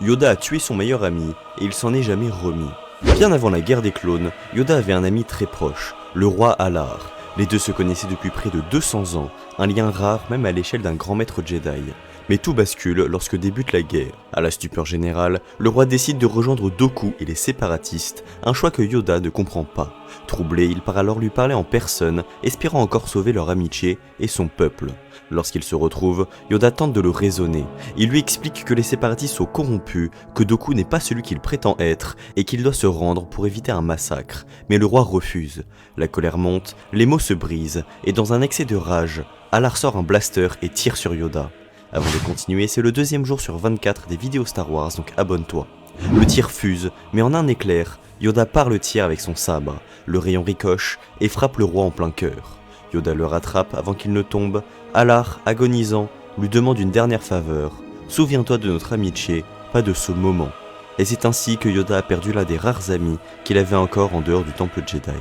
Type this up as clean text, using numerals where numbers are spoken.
Yoda a tué son meilleur ami et il s'en est jamais remis. Bien avant la guerre des clones, Yoda avait un ami très proche, le roi Alar. Les deux se connaissaient depuis près de 200 ans, un lien rare même à l'échelle d'un grand maître Jedi. Mais tout bascule lorsque débute la guerre. À la stupeur générale, le roi décide de rejoindre Dooku et les séparatistes, un choix que Yoda ne comprend pas. Troublé, il part alors lui parler en personne, espérant encore sauver leur amitié et son peuple. Lorsqu'ils se retrouvent, Yoda tente de le raisonner. Il lui explique que les séparatistes sont corrompus, que Dooku n'est pas celui qu'il prétend être et qu'il doit se rendre pour éviter un massacre. Mais le roi refuse. La colère monte, les mots se brisent et dans un excès de rage, Alar sort un blaster et tire sur Yoda. Avant de continuer, c'est le deuxième jour sur 24 des vidéos Star Wars, donc abonne-toi. Le tir fuse, mais en un éclair, Yoda part le tir avec son sabre. Le rayon ricoche et frappe le roi en plein cœur. Yoda le rattrape avant qu'il ne tombe. Alar, agonisant, lui demande une dernière faveur. Souviens-toi de notre amitié, pas de ce moment. Et c'est ainsi que Yoda a perdu l'un des rares amis qu'il avait encore en dehors du temple Jedi.